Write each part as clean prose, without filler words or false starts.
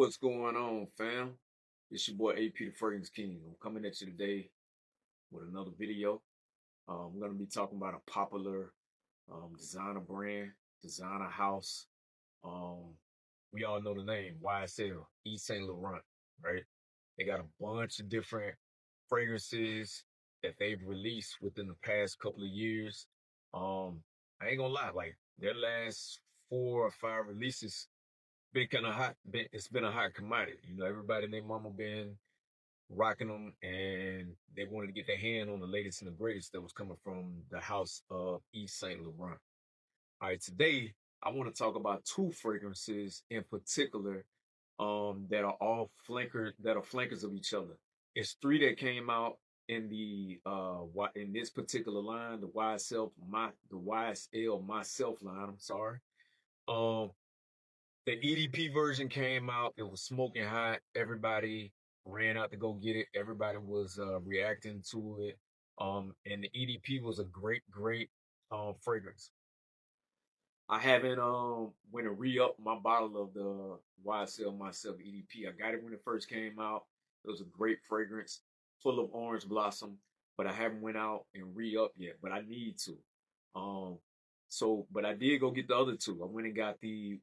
What's going on, fam? It's your boy AP the Fragrance King. I'm coming at you today with another video. I'm going to be talking about a popular designer brand, designer house. Um, we all know the name, YSL, Yves Saint Laurent, right? They got a bunch of different fragrances that they've released within the past couple of years. I ain't gonna lie, like their last 4 or 5 releases been kind of hot. It's been a hot commodity. Everybody and their mama been rocking them, and they wanted to get their hand on the latest and the greatest that was coming from the house of Yves Saint Laurent. All right, today I want to talk about 2 fragrances in particular, that are all flankers of each other. It's 3 that came out in in this particular line, the YSL Myself line. I'm sorry. Um, the EDP version came out. It was smoking hot. Everybody ran out to go get it. Everybody was reacting to it. And the EDP was a great fragrance. I haven't went and re-up my bottle of the YSL Myself EDP. I got it when it first came out. It was a great fragrance, full of orange blossom, but I haven't went out and re-up yet. But I need to. Um, but I did go get the other 2. I went and got the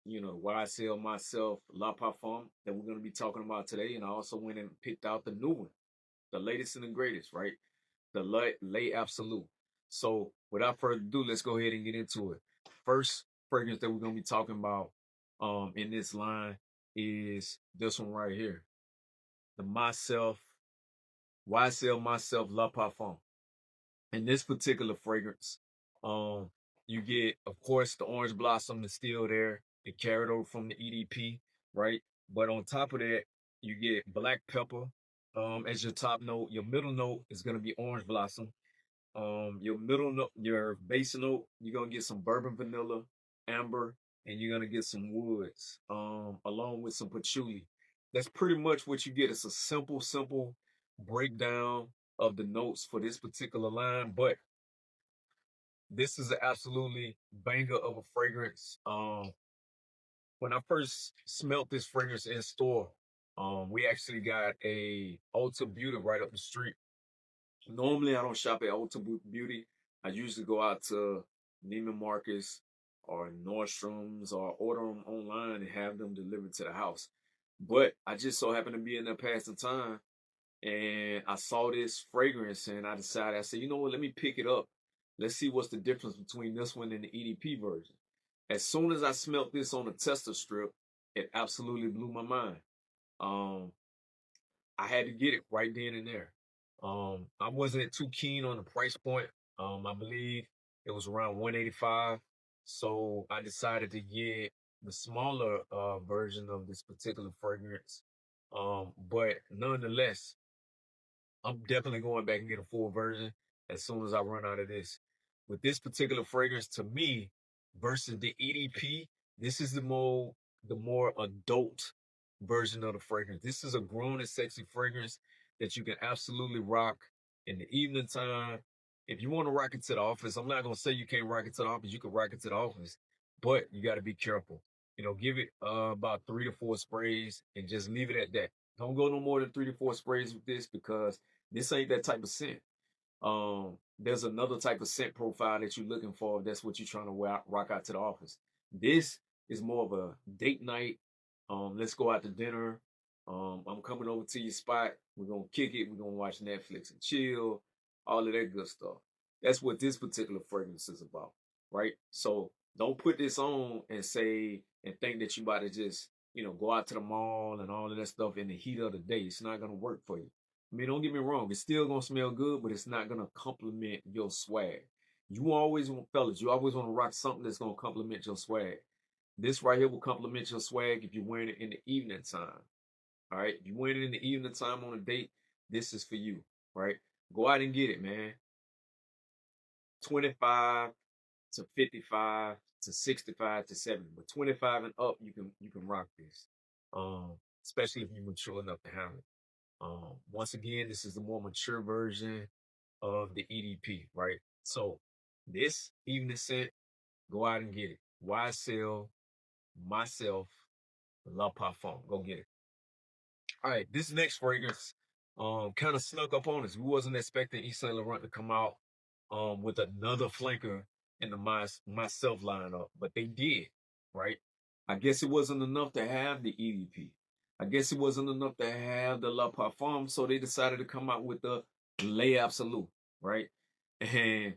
YSL Myself Le Parfum that we're going to be talking about today. And I also went and picked out the new one, the latest and the greatest, right? The Ysll'absolu. So without further ado, let's go ahead and get into it. First fragrance that we're going to be talking about in this line is this one right here. The YSL Myself Le Parfum. In this particular fragrance, you get, of course, the orange blossom is still there. It carried over from the EDP, right? But on top of that, you get black pepper as your top note. Your middle note is gonna be orange blossom. Your middle note, your base note, you're gonna get some bourbon vanilla, amber, and you're gonna get some woods, along with some patchouli. That's pretty much what you get. It's a simple breakdown of the notes for this particular line, but this is an absolutely banger of a fragrance. When I first smelt this fragrance in store, we actually got a Ulta Beauty right up the street. Normally, I don't shop at Ulta Beauty. I usually go out to Neiman Marcus or Nordstrom's or order them online and have them delivered to the house. But I just so happened to be in there passing time, and I saw this fragrance, and I decided, I said, you know what, let me pick it up. Let's see what's the difference between this one and the EDP version. As soon as I smelt this on the tester strip, it absolutely blew my mind. Um, I had to get it right then and there. I wasn't too keen on the price point. I believe it was around 185. So I decided to get the smaller version of this particular fragrance. But nonetheless, I'm definitely going back and get a full version as soon as I run out of this. With this particular fragrance, to me, versus the EDP, this is the more adult version of the fragrance. This is a grown and sexy fragrance that you can absolutely rock in the evening time. If you want to rock it to the office, I'm not gonna say you can't rock it to the office. You can rock it to the office, but you got to be careful. Give it about 3 to 4 sprays and just leave it at that. Don't go no more than 3 to 4 sprays with this, because this ain't that type of scent. There's another type of scent profile that you're looking for if that's what you're trying to rock out to the office. This is more of a date night. Let's go out to dinner. I'm coming over to your spot. We're gonna kick it. We're gonna watch Netflix and chill. All of that good stuff. That's what this particular fragrance is about, right? So don't put this on and think that you about to just go out to the mall and all of that stuff in the heat of the day. It's not gonna work for you. I mean, don't get me wrong, it's still gonna smell good, but it's not gonna complement your swag. Fellas, you always want to rock something that's gonna complement your swag. This right here will complement your swag if you're wearing it in the evening time. All right, if you're wearing it in the evening time on a date, this is for you, right? Go out and get it, man. 25 to 55 to 65 to 70, but 25 and up, you can rock this. Especially if you're mature enough to handle it. Once again, this is the more mature version of the EDP, right? So this evening scent, go out and get it. YSL Myself Le Parfum. Go get it. All right, this next fragrance kind of snuck up on us. We wasn't expecting Ysl Laurent to come out with another flanker in the Myself lineup, but they did, right? I guess it wasn't enough to have the EDP. I guess it wasn't enough to have the Le Parfum, so they decided to come out with the L'Absolu, right? And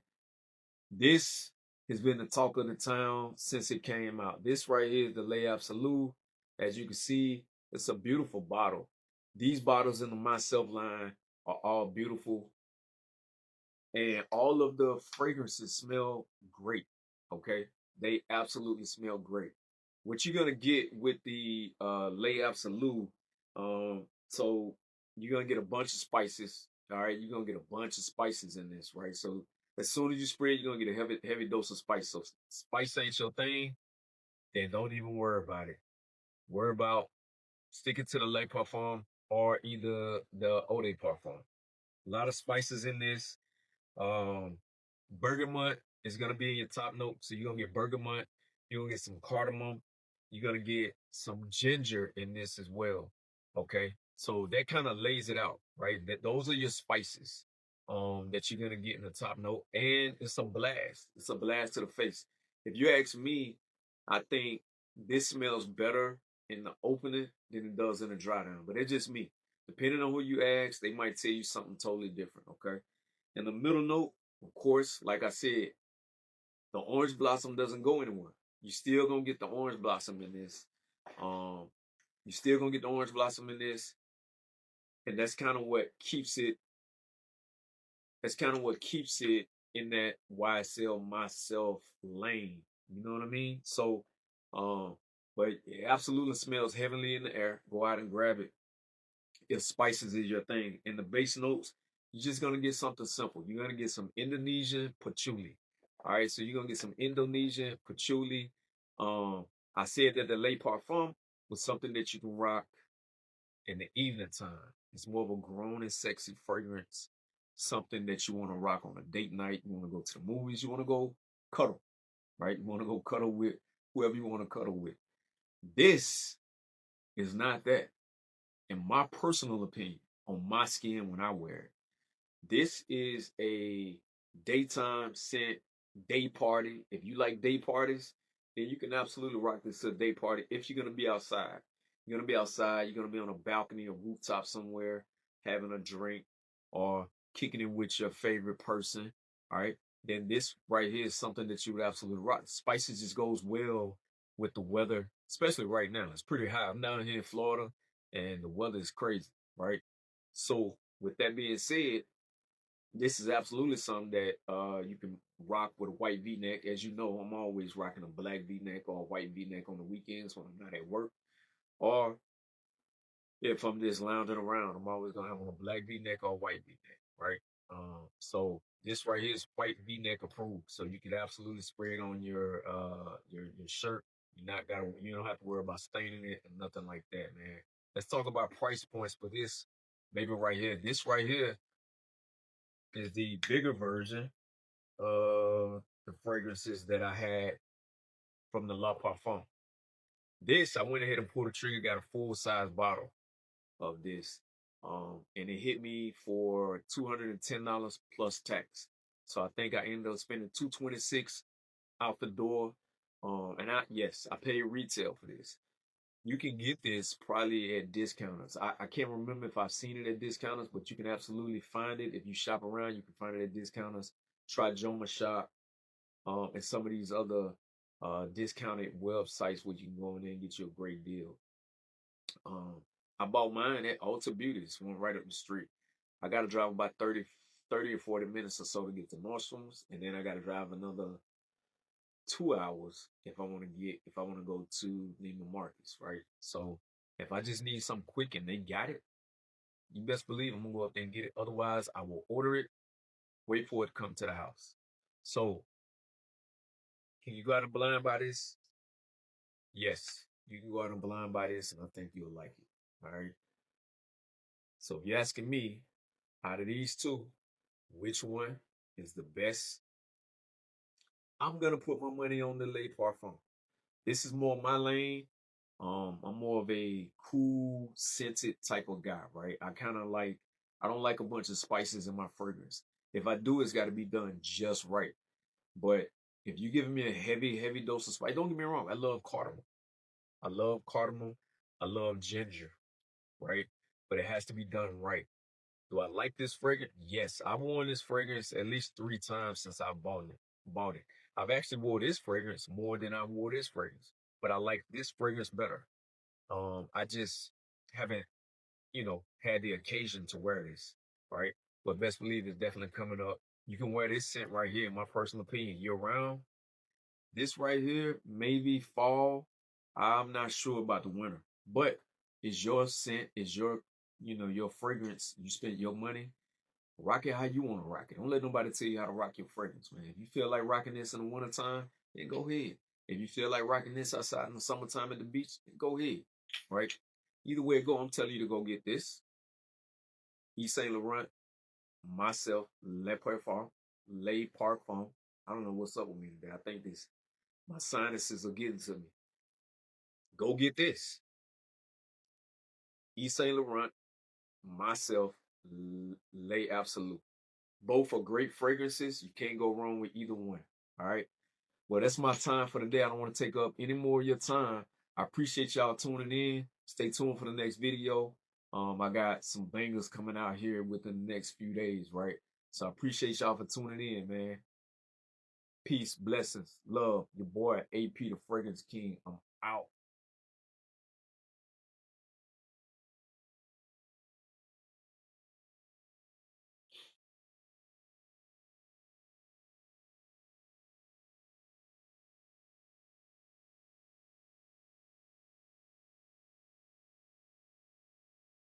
this has been the talk of the town since it came out. This right here is the Ysll'absolu. As you can see, it's a beautiful bottle. These bottles in the Myself line are all beautiful, and all of the fragrances smell great. Okay, they absolutely smell great. What you're gonna get with the Ysll'absolu, so you're gonna get a bunch of spices. All right, you're gonna get a bunch of spices in this, right? So as soon as you spray it, you're gonna get a heavy dose of spice. So spice ain't your thing, then don't even worry about it. Worry about sticking to the Le Parfum or either the Eau de Parfum. A lot of spices in this. Bergamot is gonna be in your top note, so you're gonna get bergamot. You're gonna get some cardamom. You're gonna get some ginger in this as well. Okay, so that kind of lays it out, right? That those are your spices that you're gonna get in the top note, and it's a blast. It's a blast to the face. If you ask me, I think this smells better in the opening than it does in the dry down, but it's just me. Depending on who you ask, they might tell you something totally different. Okay. In the middle note, of course, like I said, the orange blossom doesn't go anywhere. You still gonna get the orange blossom in this. Um, you still gonna get the orange blossom in this, and that's kind of what keeps it. That's kind of what keeps it in that YSL myself lane. You know what I mean? So, um, but it absolutely smells heavenly in the air. Go out and grab it if spices is your thing. In the base notes, you're just gonna get something simple. You're gonna get some Indonesian patchouli. All right, so you're gonna get some Indonesian patchouli. Um, I said that the Le Parfum was something that you can rock in the evening time. It's more of a grown and sexy fragrance, something that you want to rock on a date night. You want to go to the movies. You want to go cuddle, right? You want to go cuddle with whoever you want to cuddle with. This is not that, in my personal opinion, on my skin when I wear it. This is a daytime scent, day party. If you like day parties, then you can absolutely rock this to a day party if you're gonna be outside. You're gonna be outside, you're gonna be on a balcony or rooftop somewhere, having a drink or kicking it with your favorite person. All right. Then this right here is something that you would absolutely rock. Spices just goes well with the weather, especially right now. It's pretty hot. I'm down here in Florida and the weather is crazy, right? So with that being said, this is absolutely something that you can rock with a white V-neck. As you know, I'm always rocking a black V-neck or a white V-neck on the weekends when I'm not at work. Or if I'm just lounging around, I'm always gonna have on a black V-neck or a white V-neck, right? So this right here is white V-neck approved. So you can absolutely spray it on your shirt. You don't have to worry about staining it and nothing like that, man. Let's talk about price points for this baby right here. This right here is the bigger version of the fragrances that I had from the La Parfum. This, I went ahead and pulled the trigger, got a full size bottle of this. And it hit me for $210 plus tax. So I think I ended up spending $226 out the door. Yes, I paid retail for this. You can get this probably at discounters. I can't remember if I've seen it at discounters, but you can absolutely find it. If you shop around, you can find it at discounters. Try Joma Shop, and some of these other discounted websites where you can go in there and get you a great deal. Um, I bought mine at Ulta Beauty. It's one right up the street. I got to drive about 30 or 40 minutes or so to get to Nordstrom's, and then I got to drive another 2 hours if I want to go to Neiman Marcus, right? So if I just need something quick and they got it, you best believe I'm gonna go up there and get it. Otherwise, I will order it, wait for it to come to the house. So can you go out and blind buy this? Yes, you can go out and blind buy this, and I think you'll like it. All right. So if you're asking me, out of these two, which one is the best? I'm gonna put my money on the Le Parfum. This is more my lane. I'm more of a cool scented type of guy, right? I don't like a bunch of spices in my fragrance. If I do, it's got to be done just right. But if you're giving me a heavy dose of spice, don't get me wrong, I love cardamom. I love cardamom. I love ginger, right? But it has to be done right. Do I like this fragrance? Yes, I've worn this fragrance at least 3 times since I bought it. I've actually wore this fragrance more than I wore this fragrance, but I like this fragrance better. I just haven't, had the occasion to wear this, right? But best believe it's definitely coming up. You can wear this scent right here, in my personal opinion, year round. This right here, maybe fall. I'm not sure about the winter, but it's your scent, it's your fragrance. You spent your money. Rock it how you want to rock it. Don't let nobody tell you how to rock your fragrance, man. If you feel like rocking this in the wintertime, then go ahead. If you feel like rocking this outside in the summertime at the beach, then go ahead. Right? Either way it go, I'm telling you to go get this. Ysl Laurent, myself, Le Parfum. I don't know what's up with me today. I think my sinuses are getting to me. Go get this. Ysl Laurent, myself, Ysll'absolu. Both are great fragrances. You can't go wrong with either one. All right. Well, that's my time for the day. I don't want to take up any more of your time. I appreciate y'all tuning in. Stay tuned for the next video. I got some bangers coming out here within the next few days, right? So I appreciate y'all for tuning in, man. Peace, blessings, love. Your boy AP the Fragrance King. I'm out.